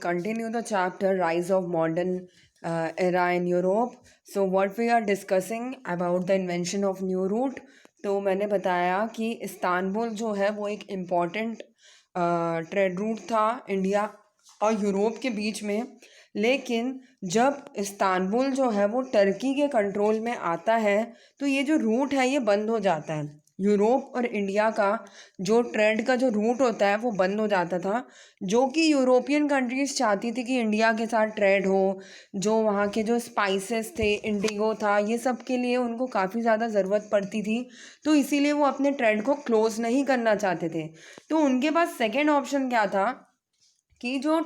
continue the chapter Rise of Modern Era in Europe. So what we are discussing about the invention of new route. तो मैंने बताया कि Istanbul जो है वो एक इम्पॉर्टेंट ट्रेड रूट था इंडिया और यूरोप के बीच में। लेकिन जब इस्तांबुल जो है वो टर्की के कंट्रोल में आता है तो ये जो रूट है ये बंद हो जाता है। यूरोप और इंडिया का जो ट्रेड का जो रूट होता है वो बंद हो जाता था, जो कि यूरोपियन कंट्रीज़ चाहती थी कि इंडिया के साथ ट्रेड हो। जो वहाँ के जो स्पाइसेस थे, इंडिगो था, ये सब के लिए उनको काफ़ी ज़्यादा ज़रूरत पड़ती थी, तो इसीलिए वो अपने ट्रेड को क्लोज़ नहीं करना चाहते थे। तो उनके पास सेकेंड ऑप्शन क्या था कि जो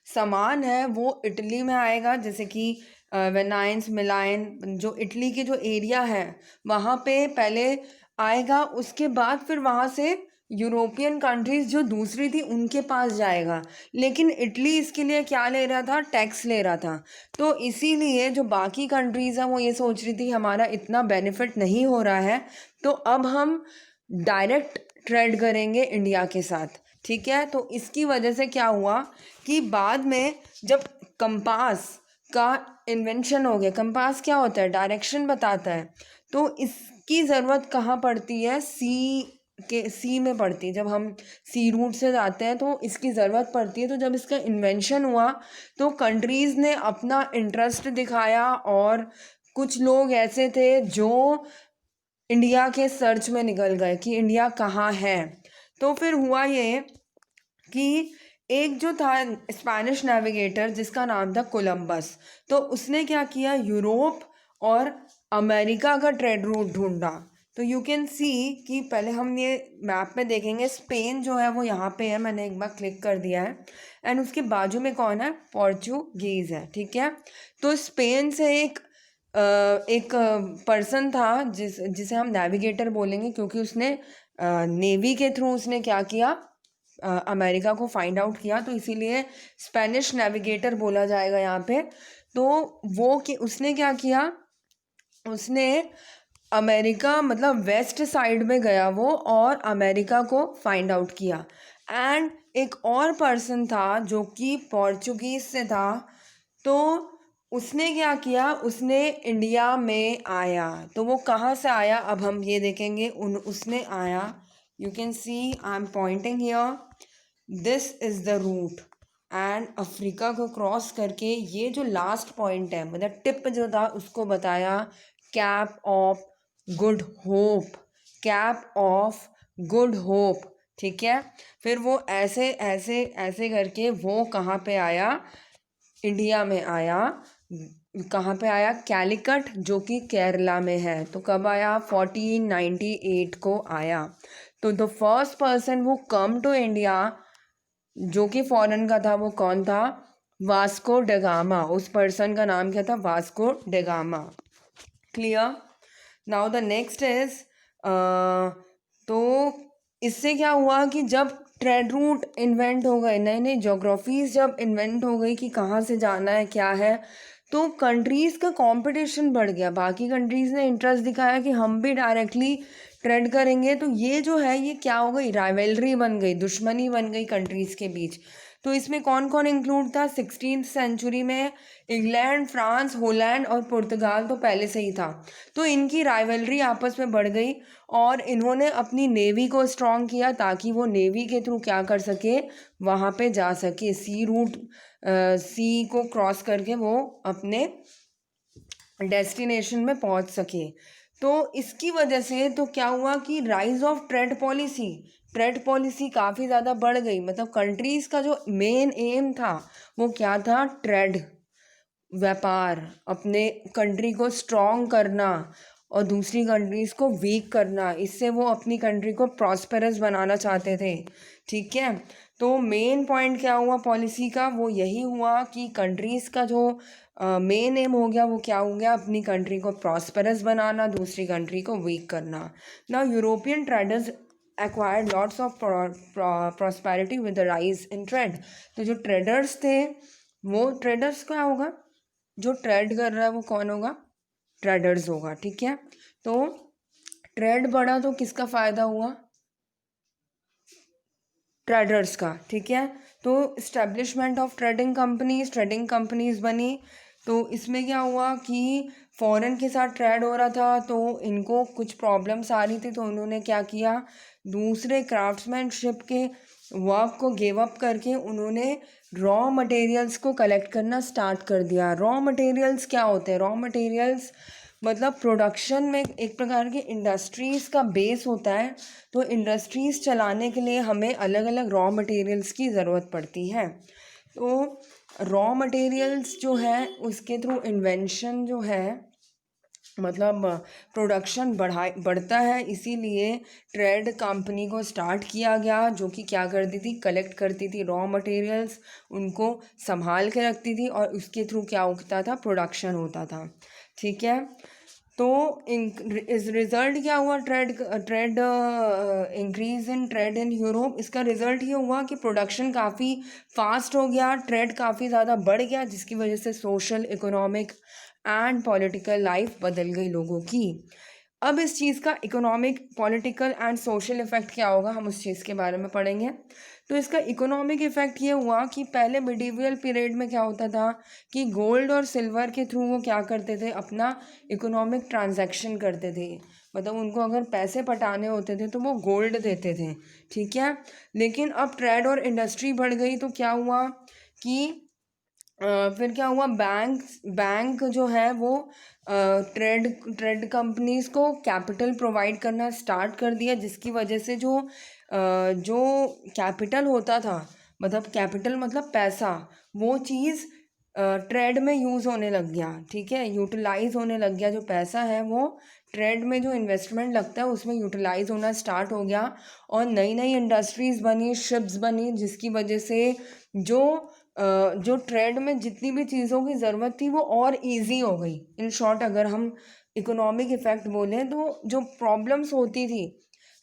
सामान है वो इटली में आएगा, जैसे कि वेनाइंस मिलान, जो इटली के जो एरिया है वहाँ पे पहले आएगा, उसके बाद फिर वहाँ से यूरोपियन कंट्रीज़ जो दूसरी थी उनके पास जाएगा। लेकिन इटली इसके लिए क्या ले रहा था? टैक्स ले रहा था। तो इसीलिए जो बाकी कंट्रीज़ हैं वो ये सोच रही थी हमारा इतना बेनिफिट नहीं हो रहा है, तो अब हम डायरेक्ट ट्रेड करेंगे इंडिया के साथ। ठीक है, तो इसकी वजह से क्या हुआ कि बाद में जब कंपास का इन्वेंशन हो गया, कंपास क्या होता है? डायरेक्शन बताता है। तो इसकी ज़रूरत कहाँ पड़ती है? सी में पड़ती है। जब हम सी रूट से जाते हैं तो इसकी ज़रूरत पड़ती है। तो जब इसका इन्वेंशन हुआ तो कंट्रीज़ ने अपना इंटरेस्ट दिखाया और कुछ लोग ऐसे थे जो इंडिया के सर्च में निकल गए कि इंडिया कहाँ है। तो फिर हुआ ये कि एक जो था स्पेनिश नेविगेटर जिसका नाम था कोलंबस, तो उसने क्या किया, यूरोप और अमेरिका का ट्रेड रूट ढूंढा। तो यू कैन सी कि पहले हम ये मैप में देखेंगे, स्पेन जो है वो यहाँ पे है, मैंने एक बार क्लिक कर दिया है, एंड उसके बाजू में कौन है? पोर्चुगीज़ है। ठीक है, तो स्पेन से एक पर्सन था जिसे हम नेविगेटर बोलेंगे, क्योंकि उसने नेवी के थ्रू उसने क्या किया, अमेरिका को फाइंड आउट किया, तो इसीलिए स्पेनिश नेविगेटर बोला जाएगा यहाँ पे। तो वो कि उसने क्या किया, उसने अमेरिका मतलब वेस्ट साइड में गया वो और अमेरिका को फाइंड आउट किया। एंड एक और पर्सन था जो कि पोर्चुगीज़ से था, तो उसने क्या किया, उसने इंडिया में आया। तो वो कहाँ से आया अब हम ये देखेंगे। उसने आया, you can see I am pointing here, this is the route, and Africa को क्रॉस करके ये जो लास्ट पॉइंट है, मतलब टिप जो था उसको बताया cap of good hope, cap of good hope. ठीक है, फिर वो ऐसे ऐसे ऐसे करके वो कहाँ पे आया? इंडिया में आया। कहाँ पे आया? कैलिकट, जो कि केरला में है। तो कब आया? 1498 को आया। तो द फर्स्ट पर्सन वो कम टू इंडिया जो कि फॉरेन का था, वो कौन था? Vasco da Gama. उस पर्सन का नाम क्या था? Vasco da Gama. Clear? Now the next is, तो इससे क्या हुआ कि जब ट्रेड रूट इन्वेंट हो गए, नई नई जोग्राफीज जब इन्वेंट हो गई कि कहाँ से जाना है क्या है, तो कंट्रीज़ का कंपटीशन बढ़ गया। बाकी कंट्रीज़ ने इंटरेस्ट दिखाया कि हम भी डायरेक्टली ट्रेड करेंगे, तो ये जो है ये क्या हो गई? राइवलरी बन गई, दुश्मनी बन गई कंट्रीज़ के बीच। तो इसमें कौन कौन इंक्लूड था? 16th सेंचुरी में इंग्लैंड, फ्रांस, हॉलैंड और पुर्तगाल तो पहले से ही था। तो इनकी राइवलरी आपस में बढ़ गई और इन्होंने अपनी नेवी को स्ट्रॉन्ग किया ताकि वो नेवी के थ्रू क्या कर सके, वहाँ पे जा सके, सी रूट, सी को क्रॉस करके वो अपने डेस्टिनेशन में पहुंच सके। तो इसकी वजह से तो क्या हुआ कि राइज ऑफ ट्रेड पॉलिसी काफ़ी ज़्यादा बढ़ गई। मतलब कंट्रीज़ का जो मेन एम था वो क्या था? ट्रेड, व्यापार, अपने कंट्री को स्ट्रॉन्ग करना और दूसरी कंट्रीज़ को वीक करना। इससे वो अपनी कंट्री को प्रॉस्पेरस बनाना चाहते थे। ठीक है, तो मेन पॉइंट क्या हुआ पॉलिसी का? वो यही हुआ कि कंट्रीज़ का जो मेन एम हो गया वो क्या हो गया? अपनी कंट्री को प्रॉस्पेरस बनाना, दूसरी कंट्री को वीक करना। Now European traders acquired lots of prosperity with the rise in trade। तो जो ट्रेडर्स थे, वो ट्रेडर्स क्या होगा? जो ट्रेड कर रहा है वो कौन होगा? ट्रेडर्स होगा। ठीक है, तो ट्रेड बढ़ा तो किसका फ़ायदा हुआ? ट्रेडर्स का। ठीक है, तो इस्टेब्लिशमेंट ऑफ ट्रेडिंग कंपनीज बनी। तो इसमें क्या हुआ कि फॉरेन के साथ ट्रेड हो रहा था, तो इनको कुछ प्रॉब्लम्स आ रही थी, तो उन्होंने क्या किया, दूसरे क्राफ्ट्समैनशिप के वर्क को गिव अप करके उन्होंने रॉ मटेरियल्स को कलेक्ट करना स्टार्ट कर दिया। रॉ मटेरियल्स क्या होते हैं? रॉ मटेरियल्स मतलब प्रोडक्शन में एक प्रकार की इंडस्ट्रीज़ का बेस होता है। तो इंडस्ट्रीज़ चलाने के लिए हमें अलग अलग रॉ मटेरियल्स की ज़रूरत पड़ती है। तो रॉ मटेरियल्स जो है उसके थ्रू इन्वेंशन जो है, मतलब प्रोडक्शन बढ़ता है, इसीलिए ट्रेड कंपनी को स्टार्ट किया गया, जो कि क्या करती थी, कलेक्ट करती थी रॉ मटेरियल्स, उनको संभाल के रखती थी और उसके थ्रू क्या होता था, प्रोडक्शन होता था। ठीक है। तो इस रिज़ल्ट क्या हुआ, trade increase in trade in Europe, इसका रिज़ल्ट ये हुआ कि प्रोडक्शन काफ़ी फास्ट हो गया, ट्रेड काफ़ी ज़्यादा बढ़ गया, जिसकी वजह से social, economic and political life बदल गई लोगों की। अब इस चीज़ का economic, political and social effect क्या होगा, हम उस चीज़ के बारे में पढ़ेंगे। तो इसका इकोनॉमिक इफ़ेक्ट ये हुआ कि पहले मिडीवियल पीरियड में क्या होता था कि गोल्ड और सिल्वर के थ्रू वो क्या करते थे, अपना इकोनॉमिक ट्रांजैक्शन करते थे। मतलब उनको अगर पैसे पटाने होते थे तो वो गोल्ड देते थे। ठीक है। लेकिन अब ट्रेड और इंडस्ट्री बढ़ गई, तो क्या हुआ कि फिर क्या हुआ, बैंक जो है वो ट्रेड कंपनीज को कैपिटल प्रोवाइड करना स्टार्ट कर दिया, जिसकी वजह से जो कैपिटल होता था, मतलब कैपिटल मतलब पैसा, वो चीज़ ट्रेड में यूज़ होने लग गया। ठीक है, यूटिलाइज होने लग गया। जो पैसा है वो ट्रेड में जो इन्वेस्टमेंट लगता है उसमें यूटिलाइज होना स्टार्ट हो गया, और नई नई इंडस्ट्रीज़ बनी, शिप्स बनी, जिसकी वजह से जो जो ट्रेड में जितनी भी चीज़ों की ज़रूरत थी वो और इजी हो गई। इन शॉर्ट अगर हम इकोनॉमिक इफ़ेक्ट बोलें, तो जो प्रॉब्लम्स होती थी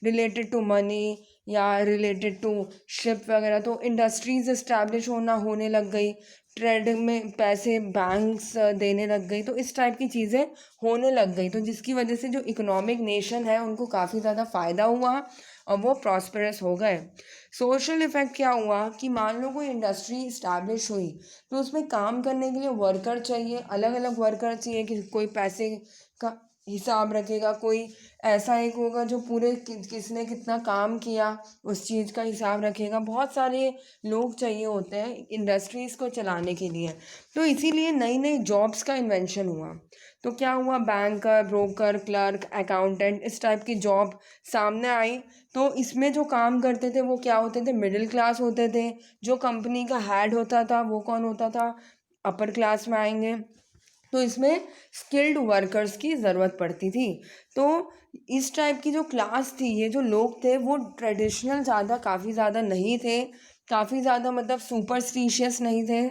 रिलेटेड टू मनी या रिलेटेड टू शिप वगैरह, तो इंडस्ट्रीज़ इस्टेब्लिश होने लग गई, ट्रेड में पैसे बैंक्स देने लग गई, तो इस टाइप की चीज़ें होने लग गई, तो जिसकी वजह से जो इकोनॉमिक नेशन है उनको काफ़ी ज़्यादा फ़ायदा हुआ और वो प्रॉस्परस हो गए। सोशल इफ़ेक्ट क्या हुआ कि मान लो कोई इंडस्ट्री इस्टेब्लिश हुई, तो उसमें काम करने के लिए वर्कर चाहिए, अलग अलग वर्कर चाहिए, कि कोई पैसे का हिसाब रखेगा, कोई ऐसा एक होगा जो पूरे किसने कितना काम किया उस चीज़ का हिसाब रखेगा। बहुत सारे लोग चाहिए होते हैं इंडस्ट्रीज़ को चलाने के लिए, तो इसीलिए नई नई जॉब्स का इन्वेंशन हुआ। तो क्या हुआ, बैंकर, ब्रोकर, क्लर्क, अकाउंटेंट, इस टाइप की जॉब सामने आई। तो इसमें जो काम करते थे वो क्या होते थे, मिडिल क्लास होते थे। जो कंपनी का हेड होता था वो कौन होता था, अपर क्लास में आएंगे। तो इसमें स्किल्ड वर्कर्स की ज़रूरत पड़ती थी। तो इस टाइप की जो क्लास थी, ये जो लोग थे, वो ट्रेडिशनल ज़्यादा, काफ़ी ज़्यादा नहीं थे, काफ़ी ज़्यादा मतलब सुपरस्टिशियस नहीं थे,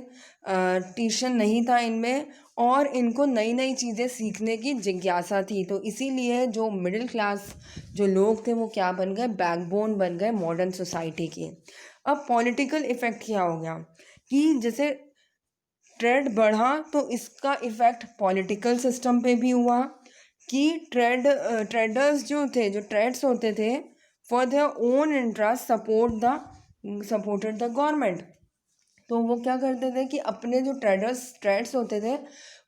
टिशन नहीं था इनमें, और इनको नई नई चीज़ें सीखने की जिज्ञासा थी। तो इसीलिए जो मिडिल क्लास जो लोग थे वो क्या बन गए, बैकबोन बन गए मॉडर्न सोसाइटी के। अब पॉलिटिकल इफ़ेक्ट क्या हो गया कि जैसे ट्रेड बढ़ा तो इसका इफ़ेक्ट पॉलिटिकल सिस्टम पे भी हुआ, कि ट्रेडर्स जो थे, जो ट्रेड्स होते थे, for their own interest supported the government. तो वो क्या करते थे कि अपने जो ट्रेड्स होते थे,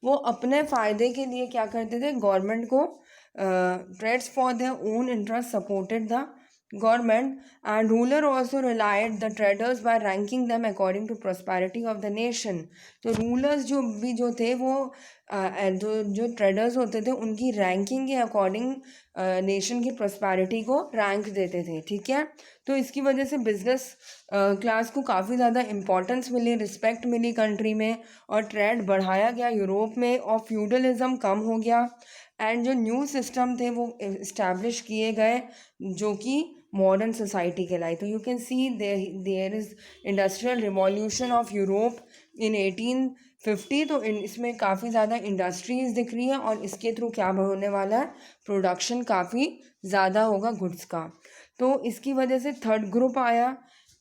वो अपने फ़ायदे के लिए क्या करते थे, गवर्नमेंट को, trades for their own interest supported the government, and ruler also relied the traders by ranking them according to prosperity of the nation। तो रूलर्स जो थे वो जो ट्रेडर्स होते थे उनकी रैंकिंग के अकॉर्डिंग नेशन की प्रॉस्पेरिटी को रैंक देते थे। ठीक है। तो इसकी वजह से बिजनेस क्लास को काफ़ी ज़्यादा इम्पोर्टेंस मिली, रिस्पेक्ट मिली कंट्री में, और ट्रेड बढ़ाया गया यूरोप में, और फ्यूडलिज्म कम हो गया, एंड जो न्यू सिस्टम थे वो इस्टेब्लिश किए गए, जो कि मॉडर्न सोसाइटी कहलाई। तो you can see there is industrial revolution of Europe in 1850। तो इसमें काफ़ी ज़्यादा इंडस्ट्रीज़ दिख रही है, और इसके थ्रू क्या होने वाला है, प्रोडक्शन काफ़ी ज़्यादा होगा गुड्स का। तो इसकी वजह से थर्ड ग्रुप आया,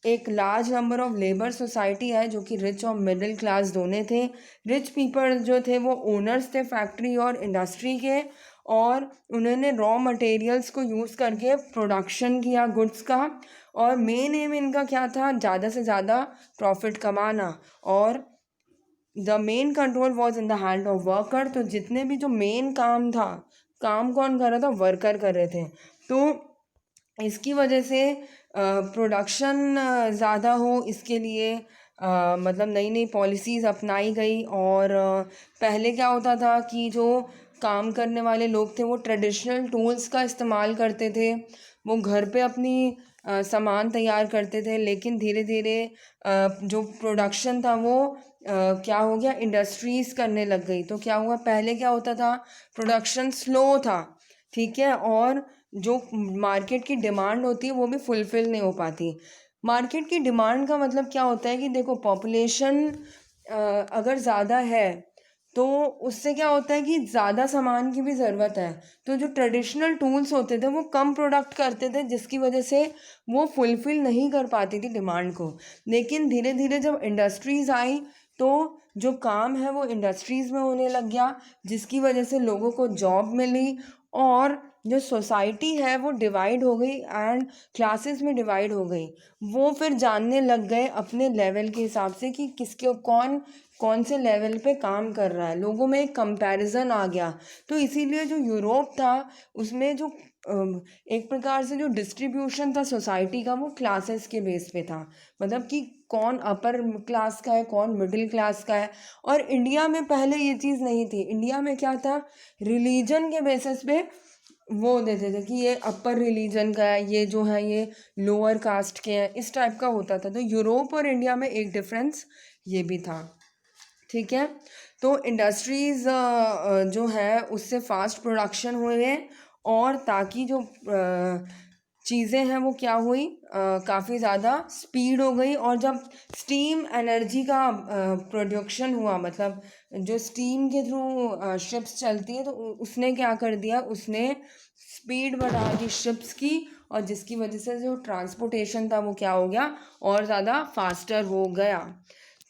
एक large number of labour society है, जो कि रिच और मिडिल क्लास दोनों थे। रिच पीपल जो थे वो ओनर्स थे फैक्ट्री और इंडस्ट्री के, और उन्होंने रॉ मटेरियल्स को यूज़ करके प्रोडक्शन किया गुड्स का, और मेन एम इनका क्या था, ज़्यादा से ज़्यादा प्रॉफिट कमाना, और the main control was in the hand of worker. तो जितने भी जो मेन काम था, काम कौन कर रहा था, वर्कर कर रहे थे। तो इसकी वजह से प्रोडक्शन ज़्यादा हो, इसके लिए मतलब नई नई पॉलिसीज़ अपनाई गई। और पहले क्या होता था कि जो काम करने वाले लोग थे वो ट्रेडिशनल टूल्स का इस्तेमाल करते थे, वो घर पे अपनी सामान तैयार करते थे। लेकिन धीरे धीरे जो प्रोडक्शन था वो क्या हो गया, इंडस्ट्रीज़ करने लग गई। तो क्या हुआ, पहले क्या होता था, प्रोडक्शन स्लो था, ठीक है, और जो मार्केट की डिमांड होती है वो भी फुलफ़िल नहीं हो पाती। मार्केट की डिमांड का मतलब क्या होता है कि देखो, पॉपुलेशन अगर ज़्यादा है तो उससे क्या होता है कि ज़्यादा सामान की भी ज़रूरत है। तो जो ट्रेडिशनल टूल्स होते थे वो कम प्रोडक्ट करते थे, जिसकी वजह से वो फुलफ़िल नहीं कर पाती थी डिमांड को। लेकिन धीरे धीरे जब इंडस्ट्रीज़ आई तो जो काम है वो इंडस्ट्रीज़ में होने लग गया, जिसकी वजह से लोगों को जॉब मिली, और जो सोसाइटी है वो डिवाइड हो गई एंड क्लासेस में डिवाइड हो गई। वो फिर जानने लग गए अपने लेवल के हिसाब से कि किसके कौन कौन से लेवल पे काम कर रहा है, लोगों में एक कंपैरिजन आ गया। तो इसीलिए जो यूरोप था उसमें जो एक प्रकार से जो डिस्ट्रीब्यूशन था सोसाइटी का वो क्लासेस के बेस पे था, मतलब कि कौन अपर क्लास का है, कौन मिडिल क्लास का है। और इंडिया में पहले ये चीज़ नहीं थी। इंडिया में क्या था, रिलीजन के बेसिस पे वो देते थे कि ये अपर रिलीजन का है, ये जो है ये लोअर कास्ट के हैं, इस टाइप का होता था। तो यूरोप और इंडिया में एक डिफरेंस ये भी था, ठीक है। तो इंडस्ट्रीज़ जो है उससे फास्ट प्रोडक्शन हुए, और ताकि जो चीज़ें हैं वो क्या हुई, काफ़ी ज़्यादा स्पीड हो गई। और जब स्टीम एनर्जी का प्रोडक्शन हुआ, मतलब जो स्टीम के थ्रू शिप्स चलती हैं, तो उसने क्या कर दिया, उसने स्पीड बढ़ा दी शिप्स की, और जिसकी वजह से जो ट्रांसपोर्टेशन था वो क्या हो गया, और ज़्यादा फास्टर हो गया।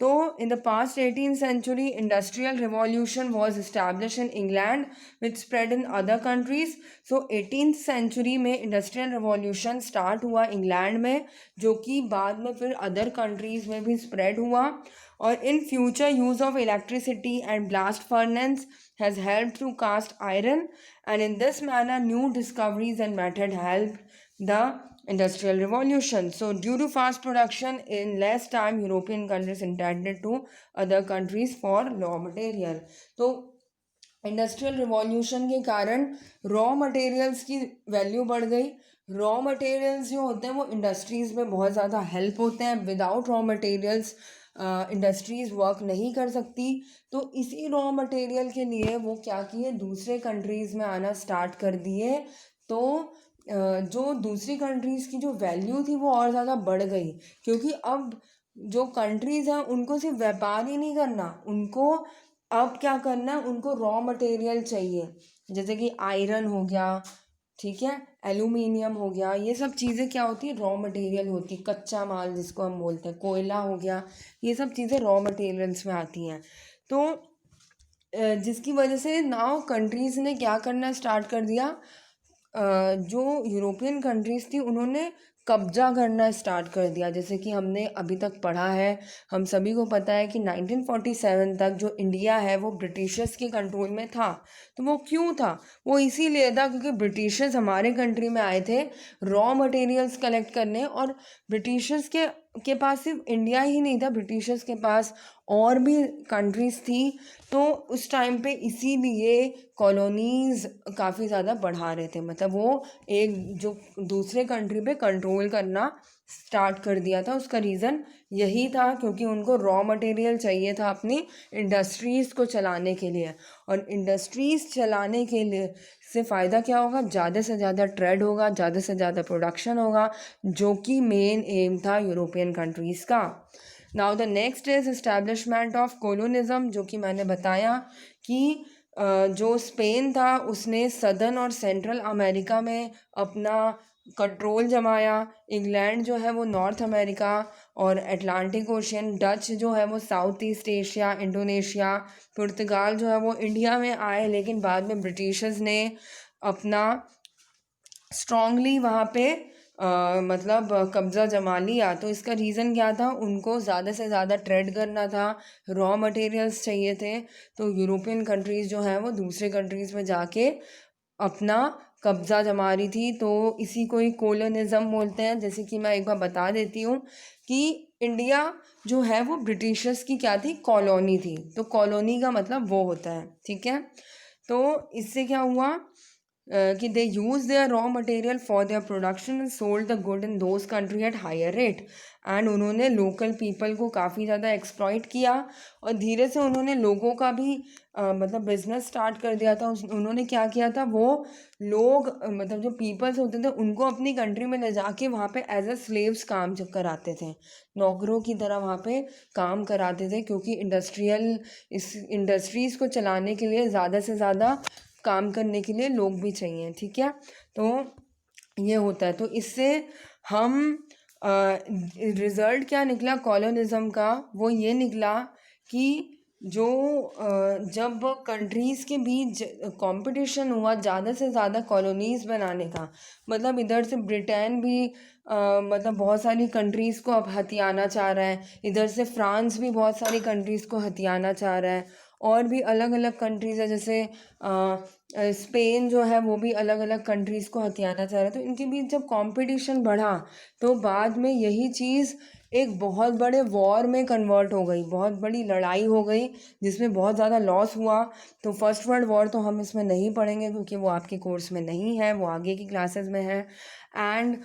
तो in the past 18th century, industrial revolution was established in England, which spread in other countries. So 18th century में industrial revolution start हुआ इंग्लैंड में, जो कि बाद में फिर other countries में भी spread हुआ। और in future use of electricity and blast furnace has helped to cast iron, and in this manner new discoveries and method helped the industrial revolution. So due to fast production in less time, European countries intended to other countries for raw material. तो industrial revolution के कारण raw materials की value बढ़ गई। Raw materials जो होते हैं वो इंडस्ट्रीज़ में बहुत ज़्यादा हेल्प होते हैं। Without raw materials industries work नहीं कर सकती। तो इसी रॉ मटेरियल के लिए वो क्या किए, दूसरे कंट्रीज़ में आना स्टार्ट कर दिए। तो जो दूसरी कंट्रीज़ की जो वैल्यू थी वो और ज़्यादा बढ़ गई, क्योंकि अब जो कंट्रीज़ हैं उनको सिर्फ व्यापार ही नहीं करना, उनको अब क्या करना है, उनको रॉ मटेरियल चाहिए। जैसे कि आयरन हो गया, ठीक है, एल्यूमिनियम हो गया, ये सब चीज़ें क्या होती है, रॉ मटेरियल होती है, कच्चा माल जिसको हम बोलते हैं, कोयला हो गया, ये सब चीज़ें रॉ मटेरियल्स में आती हैं। तो जिसकी वजह से नाउ कंट्रीज़ ने क्या करना स्टार्ट कर दिया, जो यूरोपियन कंट्रीज़ थी उन्होंने कब्जा करना स्टार्ट कर दिया। जैसे कि हमने अभी तक पढ़ा है, हम सभी को पता है कि 1947 तक जो इंडिया है वो ब्रिटिशर्स के कंट्रोल में था। तो वो क्यों था, वो इसीलिए था क्योंकि ब्रिटिशर्स हमारे कंट्री में आए थे रॉ मटेरियल्स कलेक्ट करने। और ब्रिटिशर्स के पास सिर्फ इंडिया ही नहीं था, ब्रिटिशर्स के पास और भी कंट्रीज़ थी। तो उस टाइम पे इसीलिए कॉलोनीज़ काफ़ी ज़्यादा बढ़ा रहे थे, मतलब वो एक जो दूसरे कंट्री पे कंट्रोल करना स्टार्ट कर दिया था। उसका रीज़न यही था क्योंकि उनको रॉ मटेरियल चाहिए था अपनी इंडस्ट्रीज़ को चलाने के लिए। और इंडस्ट्रीज़ चलाने के लिए से फ़ायदा क्या होगा, ज़्यादा से ज़्यादा ट्रेड होगा, ज़्यादा से ज़्यादा प्रोडक्शन होगा, जो कि मेन एम था यूरोपियन कंट्रीज़ का। Now the next is establishment of colonialism, जो कि मैंने बताया कि जो स्पेन था उसने सदर्न और सेंट्रल अमेरिका में अपना कंट्रोल जमाया। इंग्लैंड जो है वो नॉर्थ अमेरिका और अटलांटिक ओशियन, डच जो है वो साउथ ईस्ट एशिया, इंडोनेशिया, पुर्तगाल जो है वो इंडिया में आए। लेकिन बाद में ब्रिटिशर्स ने अपना स्ट्रांगली वहाँ पे मतलब कब्ज़ा जमा लिया, तो इसका रीज़न क्या था, उनको ज़्यादा से ज़्यादा ट्रेड करना था, रॉ मटेरियल्स चाहिए थे। तो यूरोपियन कंट्रीज़ जो हैं वो दूसरे कंट्रीज़ में जाके अपना कब्ज़ा जमा रही थी। तो इसी को ही कोलोनिज़म बोलते हैं। जैसे कि मैं एक बार बता देती हूँ कि इंडिया जो है वो ब्रिटिशर्स की क्या थी, कॉलोनी थी। तो कॉलोनी का मतलब वो होता है, ठीक है। तो इससे क्या हुआ कि they use their raw material for their production and sold the good in those country at higher rate. And उन्होंने लोकल पीपल को काफ़ी ज़्यादा एक्सप्लॉइट किया और धीरे से उन्होंने लोगों का भी मतलब बिजनेस स्टार्ट कर दिया था। उन्होंने क्या किया था, वो लोग मतलब जो पीपल्स होते थे उनको अपनी कंट्री में ले जाके वहाँ पे एज अ स्लेव्स काम कराते थे, नौकरों की तरह वहाँ पे काम कराते थे। क्योंकि इस इंडस्ट्रीज़ को चलाने के लिए ज़्यादा से ज़्यादा काम करने के लिए लोग भी चाहिए, ठीक है। तो ये होता है। तो इससे हम रिज़ल्ट क्या निकला कॉलोनिज़म का, वो ये निकला कि जो जब कंट्रीज़ के बीच कंपटीशन हुआ ज़्यादा से ज़्यादा कॉलोनीज़ बनाने का, मतलब इधर से ब्रिटेन भी मतलब बहुत सारी कंट्रीज़ को अब हथियाना चाह रहा है, इधर से फ्रांस भी बहुत सारी कंट्रीज़ को हथियाना चाह रहा है, और भी अलग अलग कंट्रीज़ है, जैसे स्पेन जो है वो भी अलग अलग कंट्रीज़ को हथियाना चाह रहा है। तो इनके बीच जब कंपटीशन बढ़ा तो बाद में यही चीज़ एक बहुत बड़े वॉर में कन्वर्ट हो गई, बहुत बड़ी लड़ाई हो गई जिसमें बहुत ज़्यादा लॉस हुआ। तो फर्स्ट वर्ल्ड वॉर तो हम इसमें नहीं पढ़ेंगे क्योंकि वो आपके कोर्स में नहीं है, वो आगे की क्लासेस में है। एंड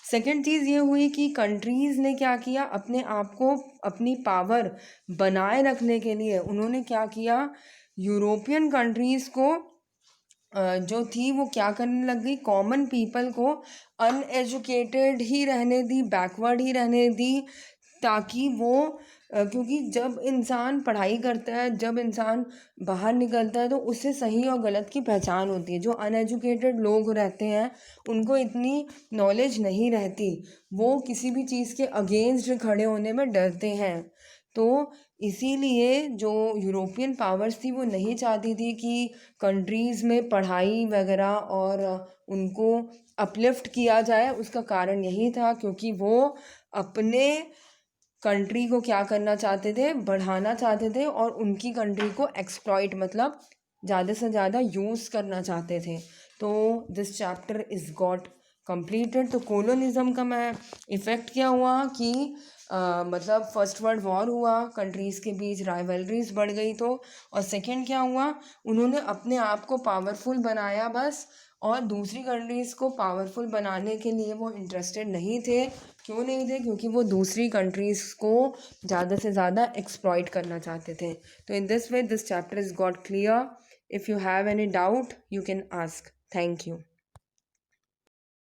सेकेंड चीज़ ये हुई कि कंट्रीज़ ने क्या किया, अपने आप को अपनी पावर बनाए रखने के लिए उन्होंने क्या किया, यूरोपियन कंट्रीज़ को जो थी वो क्या करने लग गई, कॉमन पीपल को अनएजुकेटेड ही रहने दी, बैकवर्ड ही रहने दी, ताकि वो क्योंकि जब इंसान पढ़ाई करता है, जब इंसान बाहर निकलता है तो उससे सही और गलत की पहचान होती है। जो अनएजुकेटेड लोग रहते हैं उनको इतनी नॉलेज नहीं रहती, वो किसी भी चीज़ के अगेंस्ट खड़े होने में डरते हैं। तो इसीलिए जो यूरोपियन पावर्स थी वो नहीं चाहती थी कि कंट्रीज़ में पढ़ाई वगैरह और उनको अपलिफ्ट किया जाए। उसका कारण यही था क्योंकि वो अपने कंट्री को क्या करना चाहते थे, बढ़ाना चाहते थे, और उनकी कंट्री को एक्सप्लॉइट मतलब ज़्यादा से ज़्यादा यूज़ करना चाहते थे। तो this chapter is got completed. तो कोलोनिज़म का मैं इफ़ेक्ट क्या हुआ कि मतलब फर्स्ट वर्ल्ड वॉर हुआ, कंट्रीज़ के बीच राइवलरीज बढ़ गई। तो और सेकंड क्या हुआ, उन्होंने अपने आप को पावरफुल बनाया बस, और दूसरी कंट्रीज़ को पावरफुल बनाने के लिए वो इंटरेस्टेड नहीं थे। क्यों नहीं थे, क्योंकि वो दूसरी कंट्रीज़ को ज़्यादा से ज़्यादा एक्सप्लॉइट करना चाहते थे। तो in this way this chapter is got clear. If you have any doubt you can ask. Thank you.